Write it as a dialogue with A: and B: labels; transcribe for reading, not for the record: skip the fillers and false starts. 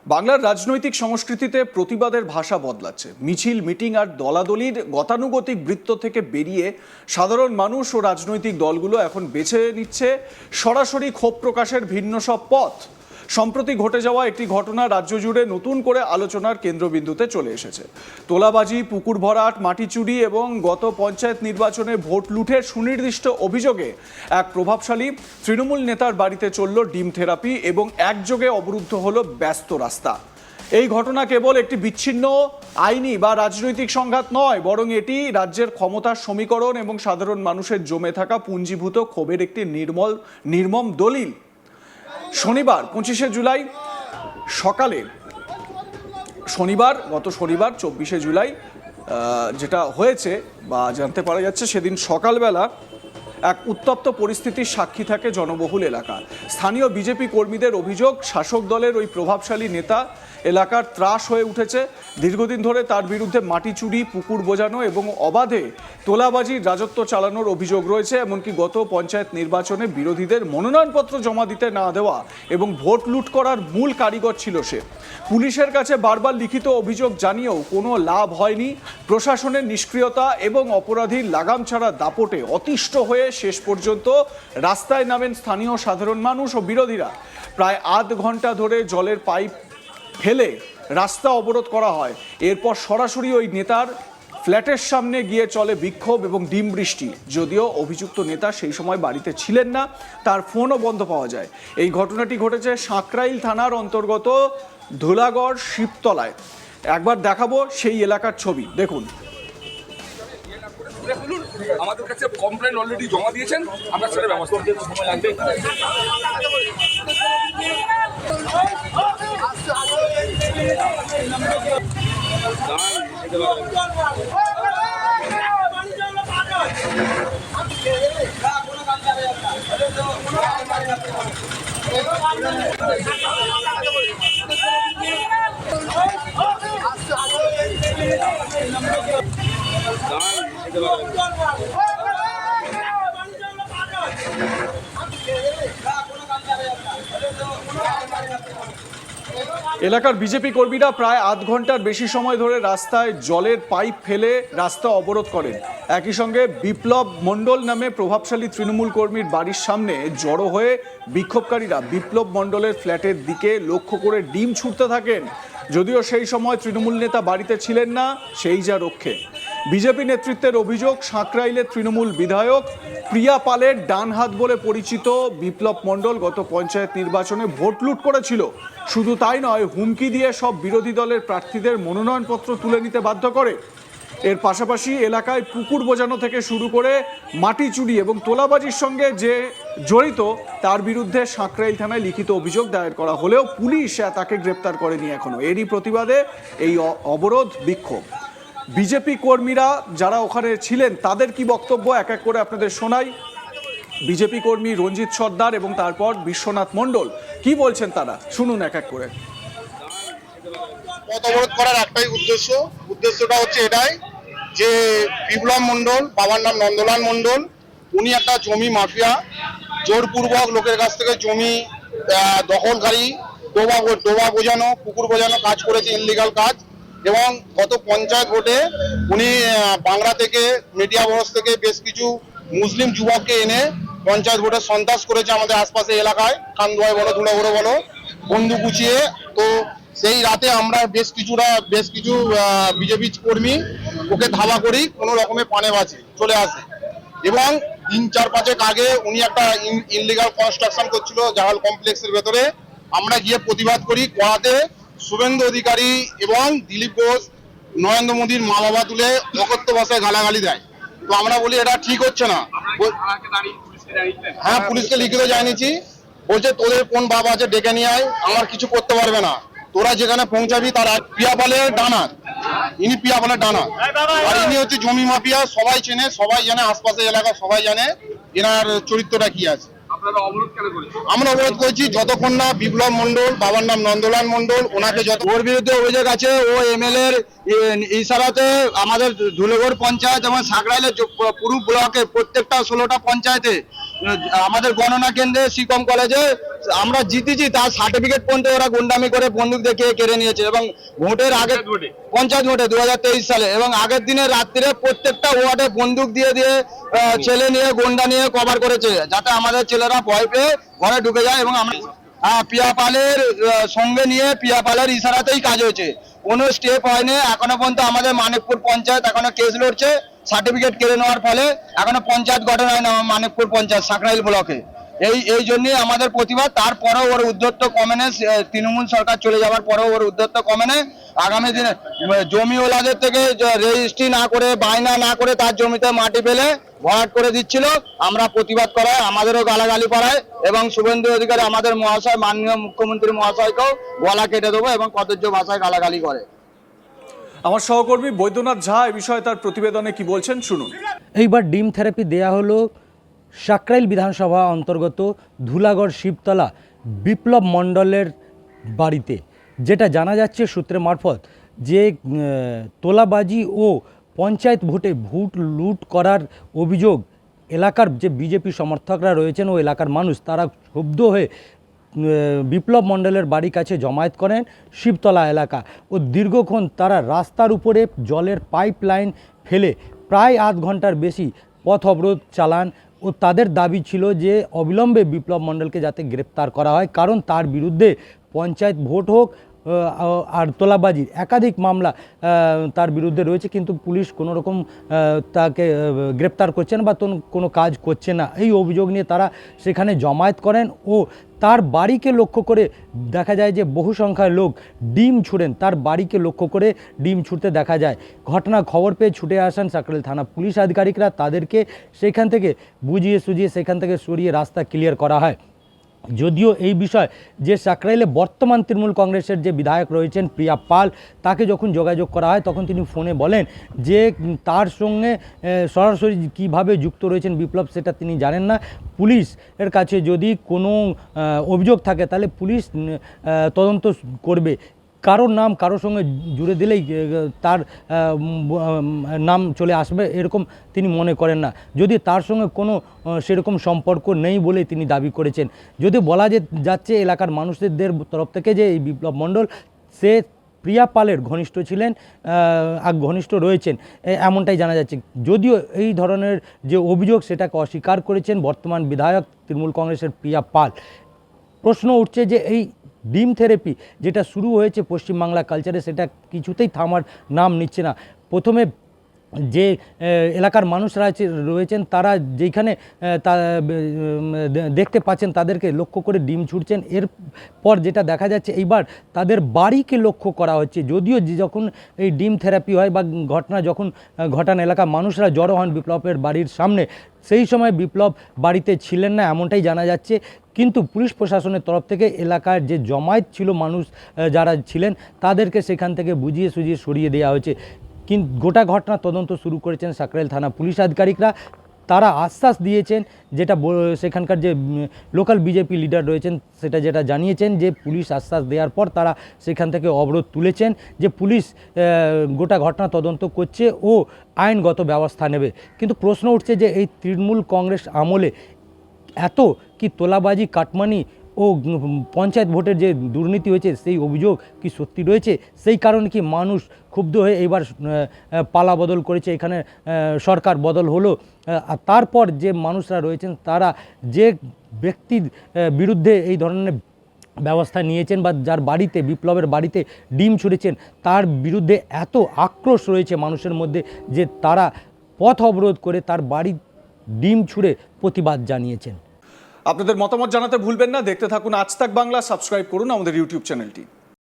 A: বাংলার রাজনৈতিক সংস্কৃতিতে প্রতিবাদের ভাষা বদলাচ্ছে। মিছিল, মিটিং আর দলাদলির গতানুগতিক বৃত্ত থেকে বেরিয়ে সাধারণ মানুষ ও রাজনৈতিক দলগুলো এখন বেছে নিচ্ছে সরাসরি ক্ষোভ প্রকাশের ভিন্ন সব পথ। সম্প্রতি ঘটে যাওয়া একটি ঘটনা রাজ্য জুড়ে নতুন করে আলোচনার কেন্দ্রবিন্দুতে চলে এসেছে। তোলাবাজি, পুকুর ভরাট, মাটি চুরি এবং গত পঞ্চায়েত নির্বাচনে ভোট লুঠের সুনির্দিষ্ট অভিযোগে এক প্রভাবশালী তৃণমূল নেতার বাড়িতে চলল ডিম থেরাপি এবং একযোগে অবরুদ্ধ হলো ব্যস্ত রাস্তা। এই ঘটনা কেবল একটি বিচ্ছিন্ন আইনি বা রাজনৈতিক সংঘাত নয়, বরং এটি রাজ্যের ক্ষমতার সমীকরণ এবং সাধারণ মানুষের জমে থাকা পুঞ্জীভূত ক্ষোভের একটি নির্মম দলিল। শনিবার 25শে জুলাই সকালে গত শনিবার 24শে জুলাই যেটা হয়েছে বা জানতে পারা যাচ্ছে, সেদিন সকালবেলা এক উত্তপ্ত পরিস্থিতির সাক্ষী থাকে জনবহুল এলাকা। স্থানীয় বিজেপি কর্মীদের অভিযোগ, শাসক দলের ওই প্রভাবশালী নেতা এলাকার ত্রাস হয়ে উঠেছে। দীর্ঘদিন ধরে তার বিরুদ্ধে মাটি চুরি, পুকুর বোজানো এবং অবাধে তোলাবাজির রাজত্ব চালানোর অভিযোগ রয়েছে। এমনকি গত পঞ্চায়েত নির্বাচনে বিরোধীদের মনোনয়নপত্র জমা দিতে না দেওয়া এবং ভোট লুট করার মূল কারিগর ছিল সে। পুলিশের কাছে বারবার লিখিত অভিযোগ জানিয়েও কোনো লাভ হয়নি। প্রশাসনের নিষ্ক্রিয়তা এবং অপরাধীর লাগাম ছাড়া দাপটে অতিষ্ঠ হয়ে শেষ পর্যন্ত রাস্তায় নামেন স্থানীয় সাধারণ মানুষ ও বিরোধীরা। প্রায় আধ ঘন্টা ধরে জলের পাইপ ফেলে রাস্তা অবরোধ করা হয়। এরপর সরাসরি ওই নেতার ফ্ল্যাটের সামনে গিয়ে চলে বিক্ষোভ এবং ডিম বৃষ্টি। যদিও অভিযুক্ত নেতা সেই সময় বাড়িতে ছিলেন না, তার ফোনও বন্ধ পাওয়া যায়। এই ঘটনাটি ঘটেছে সাঁকরাইল থানার অন্তর্গত ধুলাগড় শিবতলায়। একবার দেখাবো সেই এলাকার ছবি, দেখুন।
B: আমাদের কাছে কমপ্লেন অলরেডি জমা দিয়েছেন, আমরা সেটা ব্যবস্থা করতে সময় লাগবে।
A: এলাকার বিজেপি কর্মীরা প্রায় আধ ঘন্টার বেশি সময় ধরে রাস্তায় জলের পাইপ ফেলে রাস্তা অবরোধ করেন। একই সঙ্গে বিপ্লব মণ্ডল নামে প্রভাবশালী তৃণমূল কর্মীর বাড়ির সামনে জড়ো হয়ে বিক্ষোভকারীরা বিপ্লব মণ্ডলের ফ্ল্যাটের দিকে লক্ষ্য করে ডিম ছুটতে থাকেন। যদিও সেই সময় তৃণমূল নেতা বাড়িতে ছিলেন না, সেই যা রক্ষে। বিজেপি নেতৃত্বের অভিযোগ, সাঁকরাইলের তৃণমূল বিধায়ক প্রিয়া পালের ডান হাত বলে পরিচিত বিপ্লব মণ্ডল গত পঞ্চায়েত নির্বাচনে ভোট লুট করেছিল। শুধু তাই নয়, হুমকি দিয়ে সব বিরোধী দলের প্রার্থীদের মনোনয়নপত্র তুলে নিতে বাধ্য করে। এর পাশাপাশি এলাকায় পুকুর বোজানো থেকে শুরু করে মাটি চুরি এবং তোলাবাজির সঙ্গে যে জড়িত তার বিরুদ্ধে সাঁকরাইল থানায় লিখিত অভিযোগ দায়ের করা হলেও পুলিশ তাকে গ্রেপ্তার করেনি এখনো। এরই প্রতিবাদে এই অবরোধ বিক্ষোভ। বিজেপি কর্মীরা যারা ওখানে ছিলেন তাদের কি বক্তব্য এক এক করে আপনাদের শোনাই। বিজেপি কর্মী রঞ্জিত সর্দার এবং তারপর বিশ্বনাথ মণ্ডল কি বলছেন তারা, শুনুন এক এক করে।
C: পথ অবরোধ করার একটাই উদ্দেশ্যটা হচ্ছে এটাই যে বিপ্লব মণ্ডল, বাবার নাম নন্দলাল মণ্ডল, উনি একটা জমি মাফিয়া, জোরপূর্বক লোকের কাছ থেকে জমি দখলকারী, ডোবা বোঝানো, পুকুর বোঝানো কাজ করেছে, ইনলিগাল কাজ। এবং গত পঞ্চায়েত ভোটে উনি বাংলা থেকে, মিডিয়া বরস থেকে বেশ কিছু মুসলিম যুবককে এনে পঞ্চায়েত ভোটে সন্ত্রাস করেছে আমাদের আশপাশের এলাকায়, কান্দুয়ায় বলো, ধুলাগড়ে বলো, বন্দুক গুছিয়ে। তো সেই রাতে আমরা বেশ কিছু বিজেপি কর্মী ওকে ধাওয়া করি, কোনো রকমের পানে বাঁচে চলে আসে। এবং 3-4-5 আগে উনি একটা ইনলিগাল কনস্ট্রাকশন করছিল জাহাল কমপ্লেক্সের ভেতরে। আমরা গিয়ে প্রতিবাদ করি, করাতে শুভেন্দু অধিকারী এবং দিলীপ ঘোষ নরেন্দ্র মোদীর মা বাবা তুলে অকথ্য ভাষায় গালাগালি দেয়। তো আমরা বলি এটা ঠিক হচ্ছে না। হ্যাঁ, পুলিশকে লিখিত জানিয়েছি। বলছে তোদের কোন বাবা আছে ডেকে নিয়ে আয়, আমার কিছু করতে পারবে না, তোরা যেখানে পৌঁছাবি তার। প্রিয়া পালের ডানা, ইনি প্রিয়া পালের ডানা, আর ইনি হচ্ছে জমি মাফিয়া। সবাই চেনে, সবাই জানে, আশপাশের এলাকা সবাই জানে এনার চরিত্রটা কি আছে। আমরা অবরোধ করছি যতক্ষণ না বিপ্লব মণ্ডল, বাবার নাম নন্দলাল মণ্ডল, ওনাকে ওর বিরুদ্ধে অভিযোগ আছে ও এমএলএ এর ইশারাতে আমাদের ধুলেগড় পঞ্চায়েত এবং সাঁকরাইলের পুরো ব্লকের প্রত্যেকটা 16টা পঞ্চায়েতে ও আমাদের গণনা কেন্দ্রে সিকম কলেজে আমরা জিতেছি, তার সার্টিফিকেট পর্যন্ত ওরা গুন্ডামি করে বন্দুক দেখিয়ে কেড়ে নিয়েছে। এবং ভোটের আগে পঞ্চায়েত ভোটে 2023 সালে এবং আগের দিনে রাত্রিরে প্রত্যেকটা ওয়ার্ডে বন্দুক দিয়ে ছেলে নিয়ে গুন্ডা নিয়ে কভার করেছে, যাতে আমাদের ছেলেরা ভয় পেয়ে ঘরে ঢুকে যায়। এবং আমরা পিয়াপালের সঙ্গে নিয়ে পিয়াপালের ইশারাতেই কাজ হয়েছে, কোনো স্টেপ হয়নি এখনো পর্যন্ত। আমাদের মানিকপুর পঞ্চায়েত এখনো কেস লড়ছে সার্টিফিকেট কেড়ে নেওয়ার ফলে, এখনো পঞ্চায়েত গঠন হয় না মানিকপুর পঞ্চায়েত সাকরাইল ব্লকে। এই জন্যই আমাদের প্রতিবাদ। তারপরেও ওর উদ্ধত্ত কমেনে, তৃণমূল সরকার চলে যাওয়ার পরেও ওর উদ্ধত্ত কমেনে আগামী দিনে জমিওয়ালাদের থেকে রেজিস্ট্রি না করে, বায়না না করে তার জমিতে মাটি ফেলে ভরাট করে দিচ্ছিল। আমরা প্রতিবাদ করায় আমাদেরও গালাগালি করায় এবং শুভেন্দু অধিকারী আমাদের মহাশয়, মাননীয় মুখ্যমন্ত্রী মহাশয়কেও গলা কেটে দেবো এবং কদর্য ভাষায় গালাগালি করে।
A: আমার সহকর্মী বৈদ্যনাথ ঝা এ বিষয়ে তার প্রতিবেদনে কি বলছেন শুনুন।
D: এইবার ডিম থেরাপি দেয়া হলো সাকরাইল বিধানসভা অন্তর্গত ধুলাগড় শিবতলা বিপ্লব মণ্ডলের বাড়িতে। যেটা জানা যাচ্ছে সূত্রে মারফত যে তোলাবাজি ও পঞ্চায়েত ভোটে ভোট লুট করার অভিযোগ এলাকার যে বিজেপি সমর্থকরা রয়েছেন ও এলাকার মানুষ তারা ক্ষুব্ধ হয়ে বিপ্লব মণ্ডলের বাড়ির কাছে জমায়েত করেন শিবতলা এলাকা ও দীর্ঘক্ষণ তারা রাস্তার উপরে জলের পাইপ লাইন ফেলে প্রায় আধ ঘন্টার বেশি পথ অবরোধ চালান ও তাদের দাবি ছিল যে অবিলম্বে বিপ্লব মণ্ডলকে যাতে গ্রেপ্তার করা হয়, কারণ তার বিরুদ্ধে পঞ্চায়েত ভোট হোক আর তোলাবাজির একাধিক মামলা তার বিরুদ্ধে রয়েছে, কিন্তু পুলিশ কোনো রকম তাকে গ্রেপ্তার করছে না বা কোনো কাজ করছে না। এই অভিযোগ নিয়ে তারা সেখানে জমায়েত করেন ও তার বাড়িকে লক্ষ্য করে দেখা যায় যে বহু সংখ্যায় লোক ডিম ছুঁড়েন, তার বাড়িকে লক্ষ্য করে ডিম ছুঁড়তে দেখা যায়। ঘটনা খবর পেয়ে ছুটে আসেন সাকরাইল থানা পুলিশ আধিকারিকরা, তাদেরকে সেখান থেকে বুঝিয়ে সুঝিয়ে সেখান থেকে সরিয়ে রাস্তা ক্লিয়ার করা হয়। যদিও এই বিষয় যে সাকরাইলে বর্তমান তৃণমূল কংগ্রেসের যে বিধায়ক রয়েছেন প্রিয়া পাল, তাকে যখন যোগাযোগ করা হয় তখন তিনি ফোনে বলেন যে তার সঙ্গে সরাসরি কিভাবে যুক্ত রয়েছেন বিপ্লব সেটা তিনি জানেন না। পুলিশের কাছে যদি কোনো অভিযোগ থাকে তাহলে পুলিশ তদন্ত করবে, কারোর নাম কারোর সঙ্গে জুড়ে দিলেই তার নাম চলে আসবে এরকম তিনি মনে করেন না, যদি তার সঙ্গে কোনো সেরকম সম্পর্ক নেই বলে তিনি দাবি করেছেন। যদি বলা যাচ্ছে এলাকার মানুষদের তরফ থেকে যে এই বিপ্লব মণ্ডল সে প্রিয়া পালের ঘনিষ্ঠ ছিলেন, ঘনিষ্ঠ রয়েছেন এমনটাই জানা যাচ্ছে। যদিও এই ধরনের যে অভিযোগ সেটাকে অস্বীকার করেছেন বর্তমান বিধায়ক তৃণমূল কংগ্রেসের প্রিয়া পাল। প্রশ্ন উঠছে যে এই ডিম থেরাপি যেটা শুরু হয়েছে পশ্চিমবাংলা কালচারে সেটা কিছুতেই থামার নাম নিচ্ছে না। প্রথমে যে এলাকার মানুষরা রয়েছেন তারা যেখানে দেখতে পাচ্ছেন তাদেরকে লক্ষ্য করে ডিম ছুটছেন, এরপর যেটা দেখা যাচ্ছে এইবার তাদের বাড়িকে লক্ষ্য করা হচ্ছে। যদিও যখন এই ডিম থেরাপি হয় বা ঘটনা যখন ঘটান এলাকার মানুষরা জড়ো হন বিপ্লবের বাড়ির সামনে, সেই সময় বিপ্লব বাড়িতে ছিলেন না এমনটাই জানা যাচ্ছে, কিন্তু পুলিশ প্রশাসনের তরফ থেকে এলাকার যে জমায়েত ছিল মানুষ যারা ছিলেন তাদেরকে সেখান থেকে বুঝিয়ে সুঝিয়ে সরিয়ে দেওয়া হয়েছে। কিন্তু গোটা ঘটনা তদন্ত শুরু করেছেন সাকরাইল থানা পুলিশ আধিকারিকরা। তারা আশ্বাস দিয়েছেন, যেটা সেখানকার যে লোকাল বিজেপি লিডার রয়েছেন সেটা যেটা জানিয়েছেন যে পুলিশ আশ্বাস দেওয়ার পর তারা সেখান থেকে অবরোধ তুলেছেন, যে পুলিশ গোটা ঘটনা তদন্ত করছে ও আইনগত ব্যবস্থা নেবে। কিন্তু প্রশ্ন উঠছে যে এই তৃণমূল কংগ্রেস আমলে এত কি তোলাবাজি, কাটমানি ও পঞ্চায়েত ভোটের যে দুর্নীতি হয়েছে সেই অভিযোগ কি সত্যি রয়েছে? সেই কারণে কি মানুষ ক্ষুব্ধ হয়ে এইবার পালা বদল করেছে, এখানে সরকার বদল হলো, আর তারপর যে মানুষরা রয়েছেন তারা যে ব্যক্তির বিরুদ্ধে এই ধরনের ব্যবস্থা নিয়েছেন বা যার বাড়িতে বিপ্লবের বাড়িতে ডিম ছুঁড়েছেন তার বিরুদ্ধে এত আক্রোশ রয়েছে মানুষের মধ্যে যে তারা পথ অবরোধ করে তার বাড়ি ডিম ছুঁড়ে প্রতিবাদ জানিয়েছেন।
A: আপনাদের মতামত জানাতে ভুলবেন না। দেখতে থাকুন আজ তাক বাংলা, সাবস্ক্রাইব করুন আমাদের ইউটিউব চ্যানেলটি।